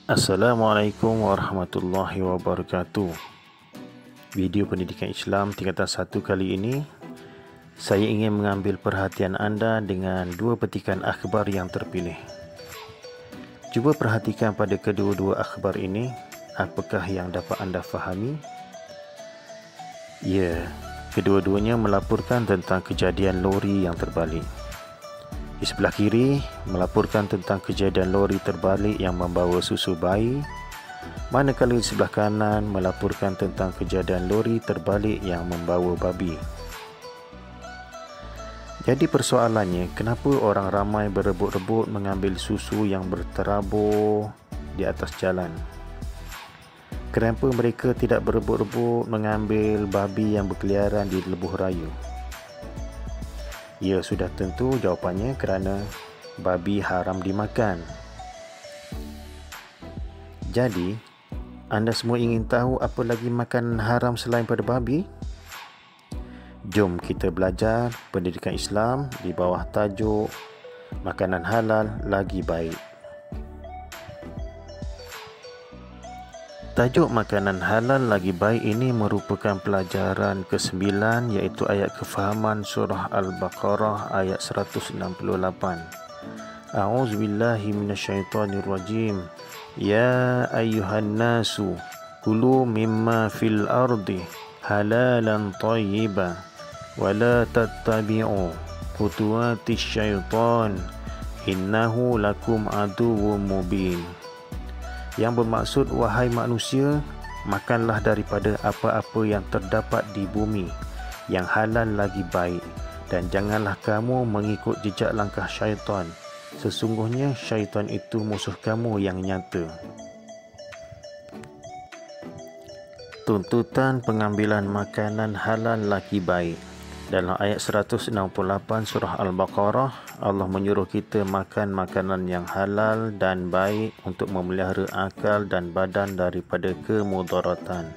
Assalamualaikum warahmatullahi wabarakatuh. Video pendidikan Islam tingkatan 1 kali ini, saya ingin mengambil perhatian anda dengan dua petikan akhbar yang terpilih. Cuba perhatikan pada kedua-dua akhbar ini, apakah yang dapat anda fahami? Ya, kedua-duanya melaporkan tentang kejadian lori yang terbalik. Di sebelah kiri melaporkan tentang kejadian lori terbalik yang membawa susu bayi, manakala di sebelah kanan melaporkan tentang kejadian lori terbalik yang membawa babi. Jadi persoalannya, kenapa orang ramai berebut-rebut mengambil susu yang berterabur di atas jalan? Kenapa mereka tidak berebut-rebut mengambil babi yang berkeliaran di lebuh raya? Ya, sudah tentu jawapannya kerana babi haram dimakan. Jadi, anda semua ingin tahu apa lagi makanan haram selain pada babi? Jom kita belajar pendidikan Islam di bawah tajuk Makanan Halal Lagi Baik. Tajuk Makanan Halal Lagi Baik ini merupakan pelajaran ke-9, iaitu ayat kefahaman surah Al-Baqarah ayat 168. A'udzubillahi minasyaitonirrajim. Ya ayyuhan nasu kulu mimma fil ardi halalan thayyiban wa la tattabi'u khutuwatis syaitan innahu lakum aduwwum mubin. Yang bermaksud, wahai manusia, makanlah daripada apa-apa yang terdapat di bumi yang halal lagi baik, dan janganlah kamu mengikut jejak langkah syaitan. Sesungguhnya syaitan itu musuh kamu yang nyata. Tuntutan pengambilan makanan halal lagi baik. Dalam ayat 168 surah Al-Baqarah, Allah menyuruh kita makan makanan yang halal dan baik untuk memelihara akal dan badan daripada kemudaratan.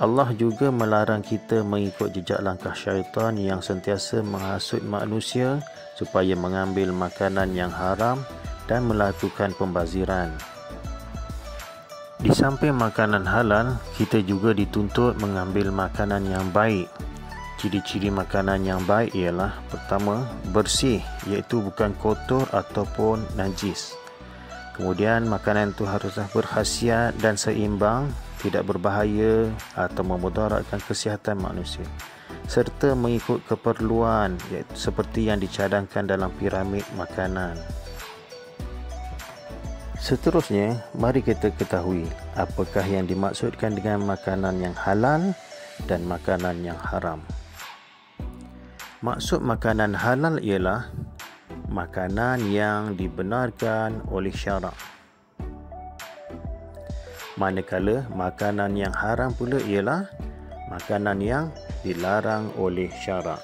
Allah juga melarang kita mengikut jejak langkah syaitan yang sentiasa menghasut manusia supaya mengambil makanan yang haram dan melakukan pembaziran. Di samping makanan halal, kita juga dituntut mengambil makanan yang baik. Ciri-ciri makanan yang baik ialah: pertama, bersih, iaitu bukan kotor ataupun najis. Kemudian makanan itu haruslah berkhasiat dan seimbang, tidak berbahaya atau memudaratkan kesihatan manusia, serta mengikut keperluan, iaitu seperti yang dicadangkan dalam piramid makanan. Seterusnya, mari kita ketahui apakah yang dimaksudkan dengan makanan yang halal dan makanan yang haram. Maksud makanan halal ialah makanan yang dibenarkan oleh syarak. Manakala makanan yang haram pula ialah makanan yang dilarang oleh syarak.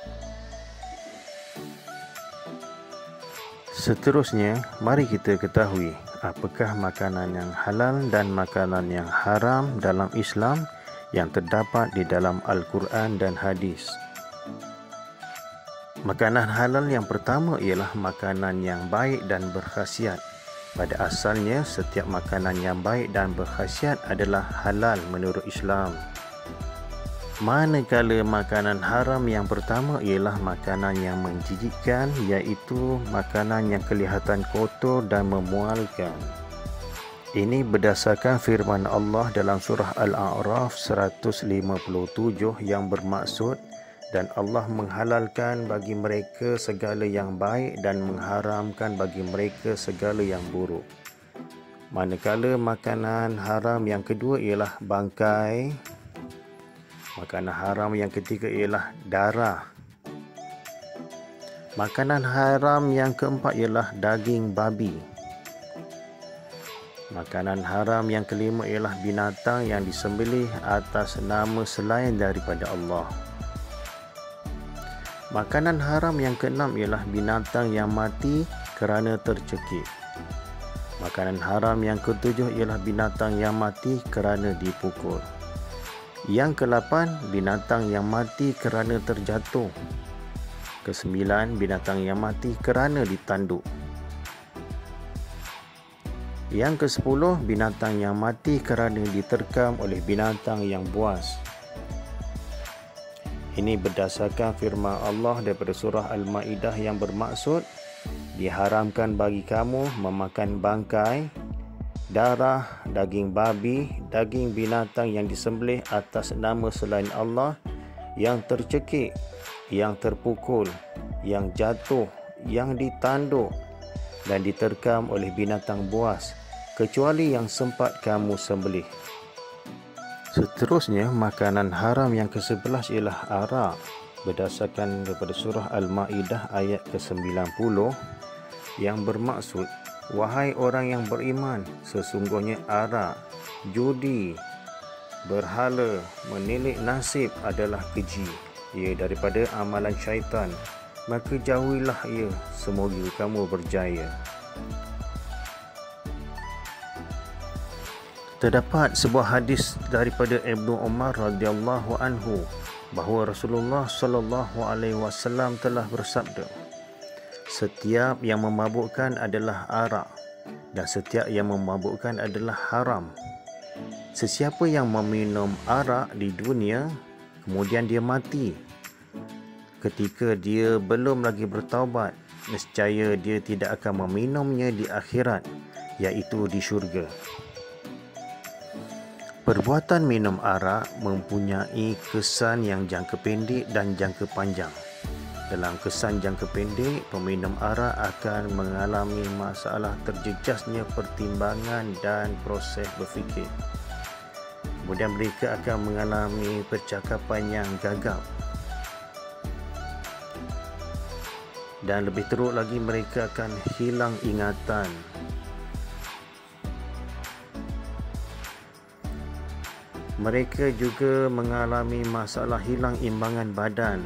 Seterusnya, mari kita ketahui apakah makanan yang halal dan makanan yang haram dalam Islam yang terdapat di dalam Al-Quran dan hadis. Makanan halal yang pertama ialah makanan yang baik dan berkhasiat. Pada asalnya, setiap makanan yang baik dan berkhasiat adalah halal menurut Islam. Manakala makanan haram yang pertama ialah makanan yang menjijikkan, iaitu makanan yang kelihatan kotor dan memualkan. Ini berdasarkan firman Allah dalam surah Al-A'raf 157 yang bermaksud, dan Allah menghalalkan bagi mereka segala yang baik dan mengharamkan bagi mereka segala yang buruk. Manakala makanan haram yang kedua ialah bangkai. Makanan haram yang ketiga ialah darah. Makanan haram yang keempat ialah daging babi. Makanan haram yang kelima ialah binatang yang disembelih atas nama selain daripada Allah. Makanan haram yang keenam ialah binatang yang mati kerana tercekik. Makanan haram yang ketujuh ialah binatang yang mati kerana dipukul. Yang ke-8, binatang yang mati kerana terjatuh. Ke-9, binatang yang mati kerana ditanduk. Yang ke-10, binatang yang mati kerana diterkam oleh binatang yang buas. Ini berdasarkan firman Allah daripada surah Al-Ma'idah yang bermaksud, diharamkan bagi kamu memakan bangkai, darah, daging babi, daging binatang yang disembelih atas nama selain Allah, yang tercekik, yang terpukul, yang jatuh, yang ditanduk dan diterkam oleh binatang buas, kecuali yang sempat kamu sembelih. Seterusnya, makanan haram yang ke-11 ialah arak. Berdasarkan daripada surah Al-Ma'idah ayat ke-90 yang bermaksud, wahai orang yang beriman, sesungguhnya arak, judi, berhala, menilik nasib adalah keji. Ia daripada amalan syaitan. Maka jauhilah ia, semoga kamu berjaya. Terdapat sebuah hadis daripada Ibnu Umar radhiyallahu anhu bahawa Rasulullah sallallahu alaihi wasallam telah bersabda, setiap yang memabukkan adalah arak dan setiap yang memabukkan adalah haram. Sesiapa yang meminum arak di dunia kemudian dia mati, ketika dia belum lagi bertaubat, nescaya dia tidak akan meminumnya di akhirat, iaitu di syurga. Perbuatan minum arak mempunyai kesan yang jangka pendek dan jangka panjang. Dalam kesan jangka pendek, peminum arak akan mengalami masalah terjejasnya pertimbangan dan proses berfikir. Kemudian mereka akan mengalami percakapan yang gagap. Dan lebih teruk lagi, mereka akan hilang ingatan. Mereka juga mengalami masalah hilang imbangan badan.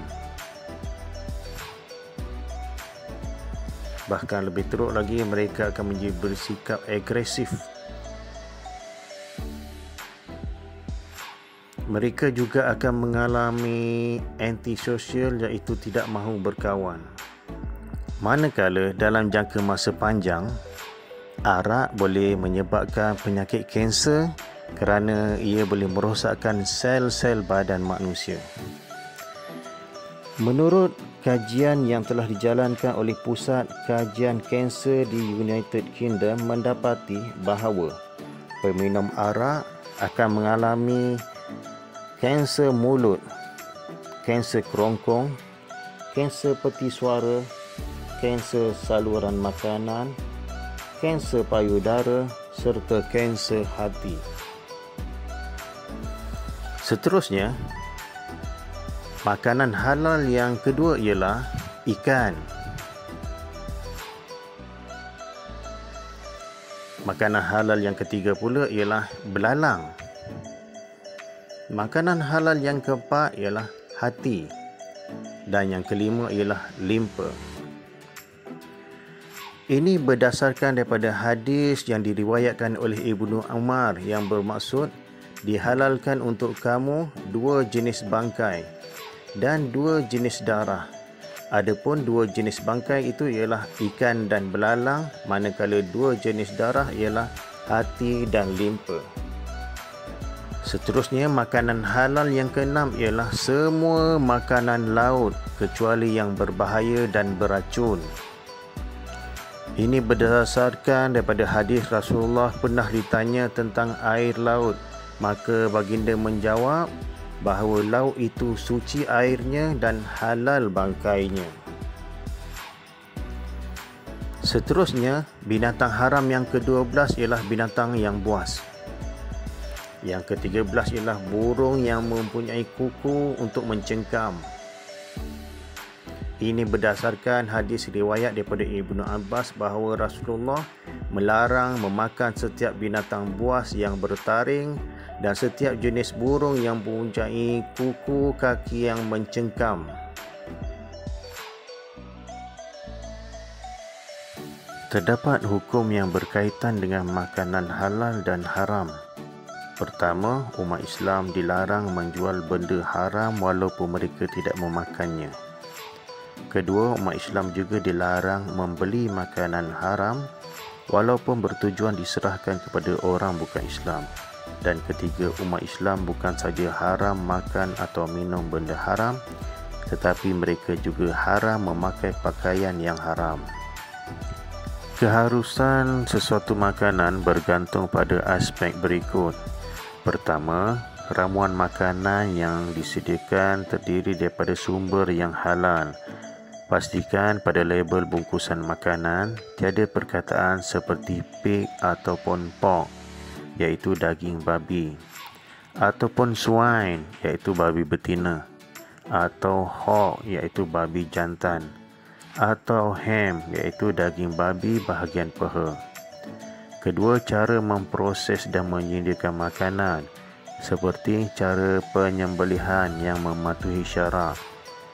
Bahkan lebih teruk lagi, mereka akan menjadi bersikap agresif. Mereka juga akan mengalami antisosial, iaitu tidak mahu berkawan. Manakala dalam jangka masa panjang, arak boleh menyebabkan penyakit kanser kerana ia boleh merosakkan sel-sel badan manusia. Menurut kajian yang telah dijalankan oleh Pusat Kajian Kanser di United Kingdom mendapati bahawa peminum arak akan mengalami kanser mulut, kanser kerongkong, kanser peti suara, kanser saluran makanan, kanser payudara serta kanser hati. Seterusnya, makanan halal yang kedua ialah ikan. Makanan halal yang ketiga pula ialah belalang. Makanan halal yang keempat ialah hati. Dan yang kelima ialah limpa. Ini berdasarkan daripada hadis yang diriwayatkan oleh Ibnu Umar yang bermaksud, dihalalkan untuk kamu 2 jenis bangkai dan 2 jenis darah. Adapun 2 jenis bangkai itu ialah ikan dan belalang, manakala 2 jenis darah ialah hati dan limpa. Seterusnya, makanan halal yang keenam ialah semua makanan laut kecuali yang berbahaya dan beracun. Ini berdasarkan daripada hadis Rasulullah pernah ditanya tentang air laut. Maka baginda menjawab bahawa laut itu suci airnya dan halal bangkainya. Seterusnya, binatang haram yang ke-12 ialah binatang yang buas. Yang ke-13 ialah burung yang mempunyai kuku untuk mencengkam. Ini berdasarkan hadis riwayat daripada Ibnu Abbas bahawa Rasulullah melarang memakan setiap binatang buas yang bertaring dan setiap jenis burung yang mempunyai kuku kaki yang mencengkam. Terdapat hukum yang berkaitan dengan makanan halal dan haram. Pertama, umat Islam dilarang menjual benda haram walaupun mereka tidak memakannya. Kedua, umat Islam juga dilarang membeli makanan haram walaupun bertujuan diserahkan kepada orang bukan Islam. Dan ketiga, umat Islam bukan saja haram makan atau minum benda haram, tetapi mereka juga haram memakai pakaian yang haram. Keharusan sesuatu makanan bergantung pada aspek berikut. Pertama, ramuan makanan yang disediakan terdiri daripada sumber yang halal. Pastikan pada label bungkusan makanan tiada perkataan seperti pig ataupun pork, iaitu daging babi, ataupun swine, iaitu babi betina, atau hog, iaitu babi jantan, atau ham, iaitu daging babi bahagian peha. Kedua, cara memproses dan menyediakan makanan, seperti cara penyembelihan yang mematuhi syarak,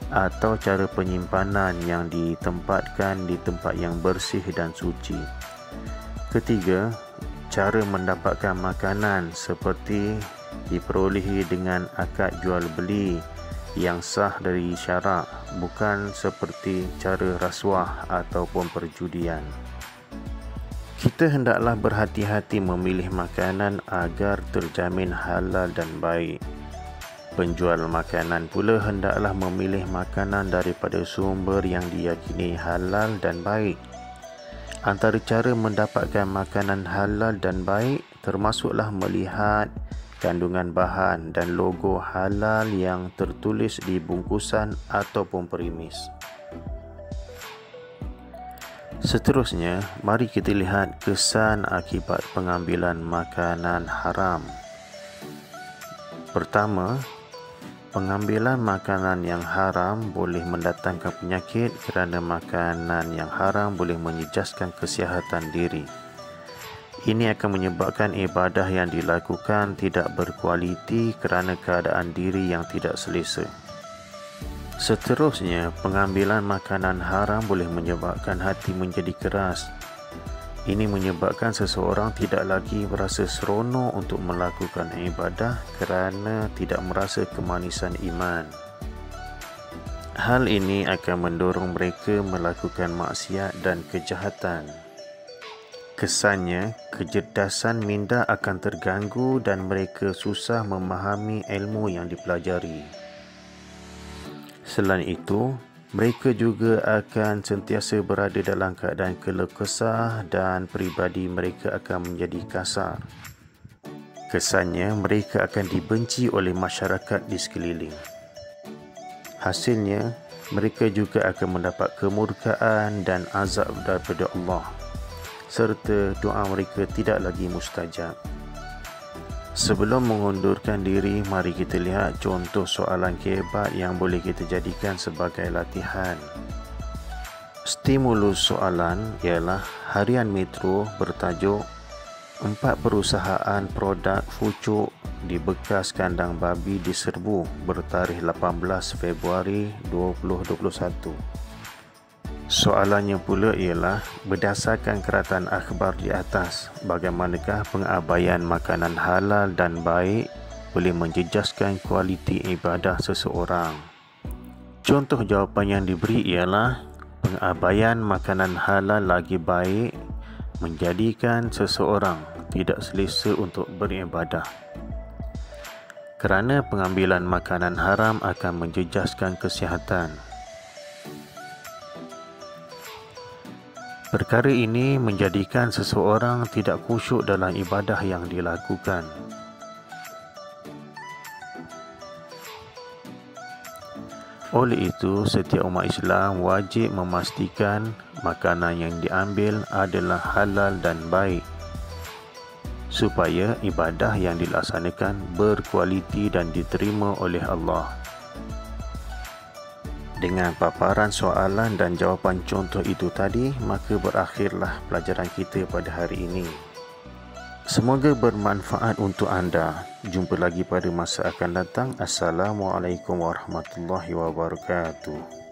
atau cara penyimpanan yang ditempatkan di tempat yang bersih dan suci. Ketiga, cara mendapatkan makanan seperti diperolehi dengan akad jual beli yang sah dari syarak, bukan seperti cara rasuah ataupun perjudian. Kita hendaklah berhati-hati memilih makanan agar terjamin halal dan baik. Penjual makanan pula hendaklah memilih makanan daripada sumber yang diyakini halal dan baik. Antara cara mendapatkan makanan halal dan baik termasuklah melihat kandungan bahan dan logo halal yang tertulis di bungkusan ataupun perimis. Seterusnya, mari kita lihat kesan akibat pengambilan makanan haram. Pertama, pengambilan makanan yang haram boleh mendatangkan penyakit kerana makanan yang haram boleh menjejaskan kesihatan diri. Ini akan menyebabkan ibadah yang dilakukan tidak berkualiti kerana keadaan diri yang tidak selesa. Seterusnya, pengambilan makanan haram boleh menyebabkan hati menjadi keras. Ini menyebabkan seseorang tidak lagi berasa seronok untuk melakukan ibadah kerana tidak merasa kemanisan iman. Hal ini akan mendorong mereka melakukan maksiat dan kejahatan. Kesannya, kecerdasan minda akan terganggu dan mereka susah memahami ilmu yang dipelajari. Selain itu, mereka juga akan sentiasa berada dalam keadaan keluh kesah dan peribadi mereka akan menjadi kasar. Kesannya, mereka akan dibenci oleh masyarakat di sekeliling. Hasilnya, mereka juga akan mendapat kemurkaan dan azab daripada Allah, serta doa mereka tidak lagi mustajab. Sebelum mengundurkan diri, mari kita lihat contoh soalan kehebat yang boleh kita jadikan sebagai latihan. Stimulus soalan ialah harian Metro bertajuk 4 perusahaan produk fucuk di bekas kandang babi diserbu bertarikh 18 Februari 2021. Soalannya pula ialah, berdasarkan keratan akhbar di atas, bagaimanakah pengabaian makanan halal dan baik boleh menjejaskan kualiti ibadah seseorang? Contoh jawapan yang diberi ialah, pengabaian makanan halal lagi baik menjadikan seseorang tidak selesa untuk beribadah. Kerana pengambilan makanan haram akan menjejaskan kesihatan. Perkara ini menjadikan seseorang tidak khusyuk dalam ibadah yang dilakukan. Oleh itu, setiap umat Islam wajib memastikan makanan yang diambil adalah halal dan baik, supaya ibadah yang dilaksanakan berkualiti dan diterima oleh Allah. Dengan paparan soalan dan jawapan contoh itu tadi, maka berakhirlah pelajaran kita pada hari ini. Semoga bermanfaat untuk anda. Jumpa lagi pada masa akan datang. Assalamualaikum warahmatullahi wabarakatuh.